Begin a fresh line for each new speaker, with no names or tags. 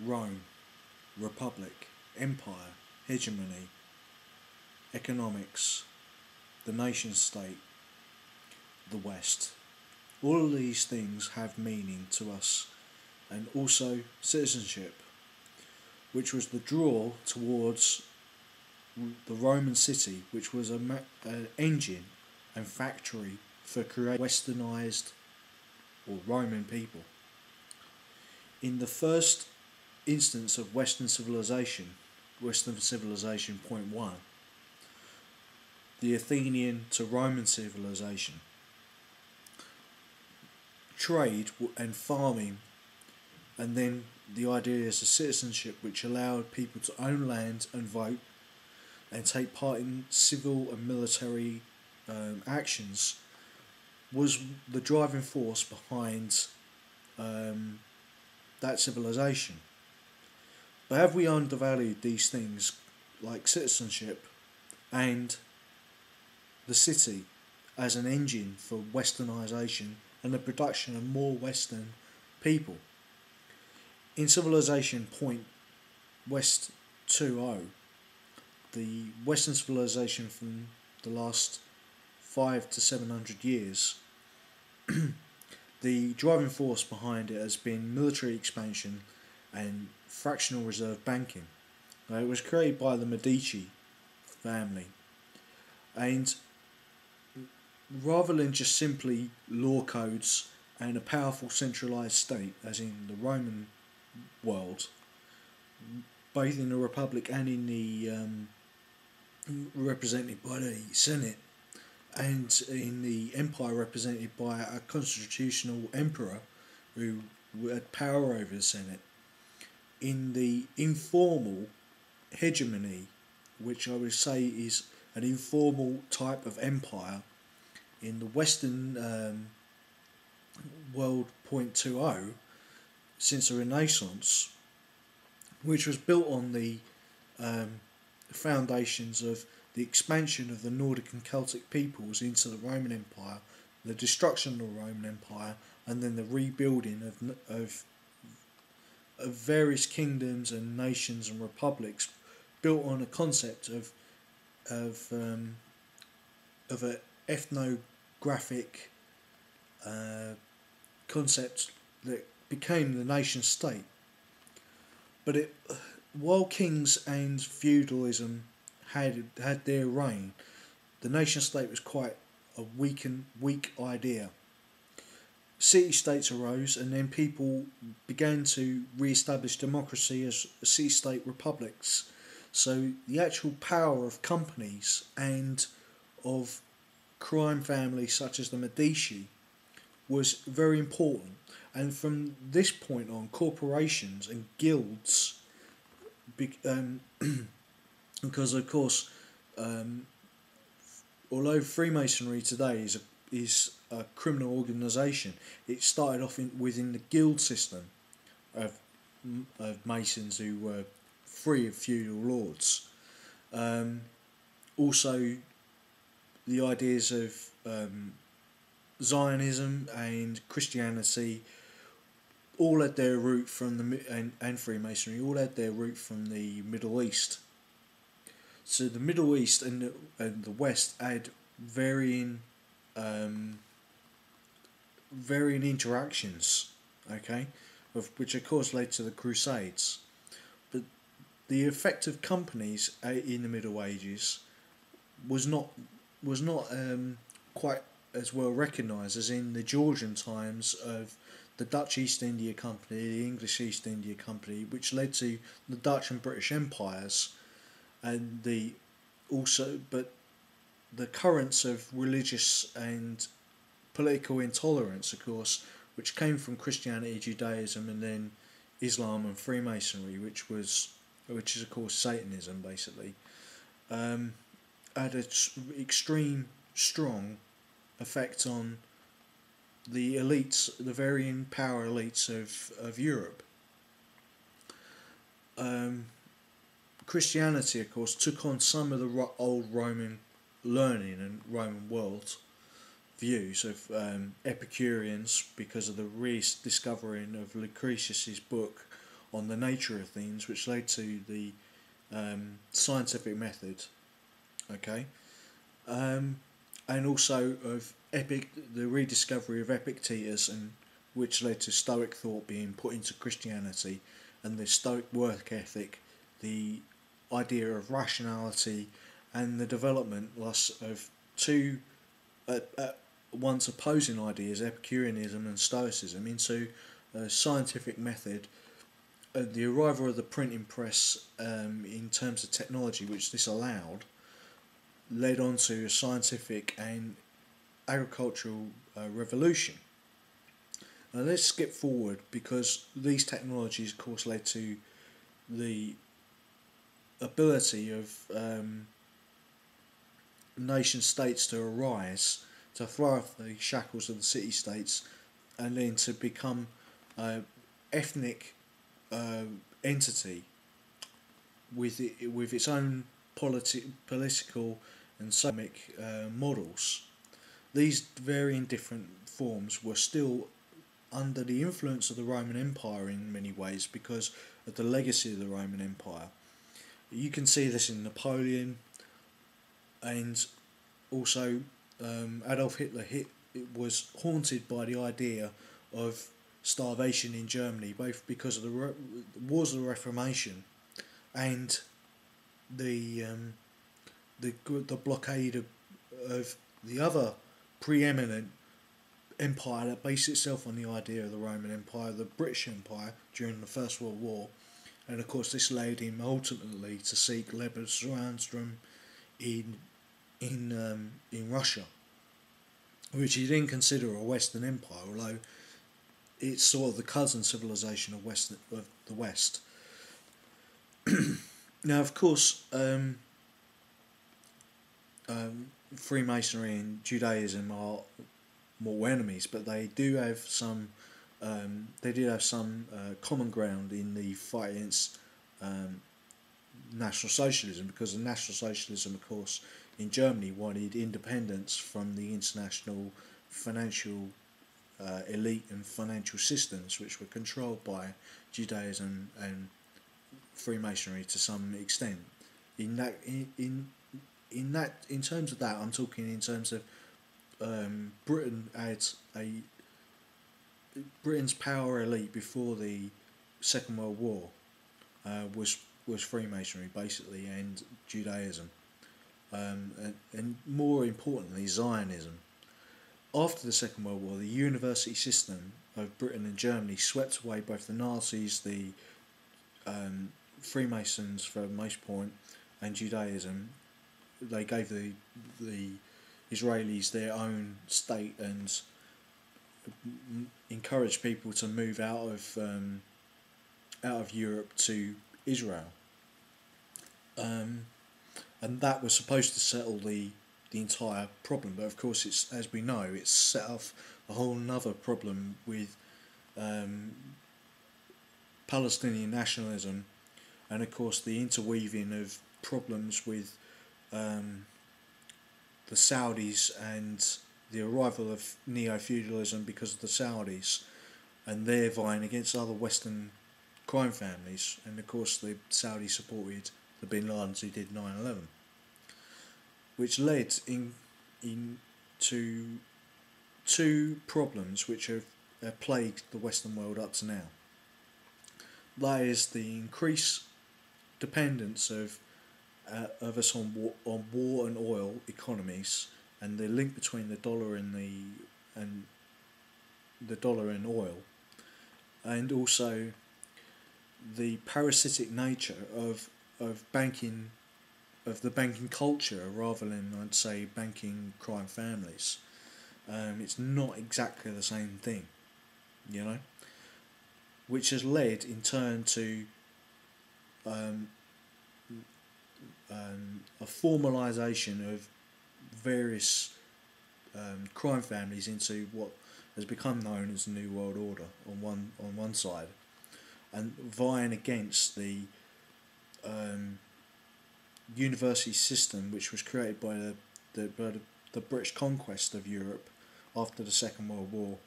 Rome, Republic, Empire, Hegemony, Economics, the nation state, the West. All of these things have meaning to us, and also citizenship, which was the draw towards the Roman city, which was an engine and factory for creating westernized or Roman people. In the first instance of Western civilization point one, the Athenian to Roman civilization, trade and farming, and then the ideas of citizenship, which allowed people to own land and vote and take part in civil and military actions, was the driving force behind that civilization. But have we undervalued these things like citizenship and the city as an engine for westernisation and the production of more Western people? In Civilization Point West 2.0, the Western civilization from the last 5 to 700 years, the driving force behind it has been military expansion and fractional reserve banking. It was created by the Medici family, and rather than just simply law codes and a powerful centralised state, as in the Roman world, both in the Republic and in the represented by the Senate, and in the Empire represented by a constitutional emperor who had power over the Senate. In the informal hegemony, which I would say is an informal type of empire, in the Western world 0.20, since the Renaissance, which was built on the foundations of the expansion of the Nordic and Celtic peoples into the Roman Empire, the destruction of the Roman Empire, and then the rebuilding of various kingdoms and nations and republics, built on a concept of an ethnographic concept that became the nation state. But while kings and feudalism had their reign, the nation state was quite a weak idea. City-states arose, and then people began to re-establish democracy as city-state republics. So the actual power of companies and of crime families such as the Medici was very important. And from this point on, corporations and guilds, because of course, although Freemasonry today is a criminal organisation, it started off within the guild system of Masons who were free of feudal lords. Also, the ideas of Zionism and Christianity all had their root from and Freemasonry all had their root from the Middle East. So the Middle East and the West had varying interactions, okay, which of course led to the Crusades. But the effect of companies in the Middle Ages was not quite as well recognised as in the Georgian times of the Dutch East India Company, the English East India Company, which led to the Dutch and British empires, and but the currents of religious and political intolerance, of course, which came from Christianity, Judaism, and then Islam and Freemasonry, which is of course Satanism, basically, had an extreme strong effect on the elites, the varying power elites of Europe. Christianity, of course, took on some of the old Roman learning and Roman world views of Epicureans, because of the rediscovering of Lucretius's book on the nature of things, which led to the scientific method. Okay, and also of the rediscovery of Epictetus, and which led to Stoic thought being put into Christianity, and the Stoic work ethic, the idea of rationality, and the development thus of two once opposing ideas, Epicureanism and Stoicism, into a scientific method. The arrival of the printing press, in terms of technology, which this allowed, led on to a scientific and agricultural revolution. Now let's skip forward, because these technologies, of course, led to the ability of nation states to arise, to throw off the shackles of the city states, and then to become ethnic entity with its own political and economic models. These varying different forms were still under the influence of the Roman Empire in many ways, because of the legacy of the Roman Empire. You can see this in Napoleon, and also Adolf Hitler was haunted by the idea of starvation in Germany, both because of the wars of the Reformation and the blockade of the other preeminent empire that based itself on the idea of the Roman Empire, the British Empire, during the First World War. And of course this led him ultimately to seek Lebensraum in Russia, which he didn't consider a Western empire, although it's sort of the cousin civilization of the West. Now, of course, Freemasonry and Judaism are mortal enemies, but they do have some. They did have some common ground in the fight against National Socialism, because the National Socialism, of course, in Germany wanted independence from the international financial elite and financial systems, which were controlled by Judaism and Freemasonry to some extent. In terms of that, I'm talking in terms of Britain's power elite before the Second World War was Freemasonry basically, and Judaism, and more importantly Zionism. After the Second World War, the university system of Britain and Germany swept away both the Nazis, the Freemasons for the most part, and Judaism. They gave the Israelis their own state and encouraged people to move out of Europe to Israel, and that was supposed to settle the entire problem. But of course, it's, as we know, it's set off a whole another problem with Palestinian nationalism, and of course the interweaving of problems with the Saudis and the arrival of neo-feudalism because of the Saudis, and they're vying against other Western crime families, and of course the Saudis supported the Bin Ladens who did 9/11, which led to two problems which have plagued the Western world up to now. That is the increased dependence of us on war and oil economies, and the link between the dollar and oil, and also the parasitic nature of banking, of the banking culture, rather than, I'd say, banking crime families. It's not exactly the same thing, you know, which has led in turn to a formalisation of various crime families into what has become known as the New World Order on one side, and vying against the university system which was created by the British conquest of Europe after the Second World War,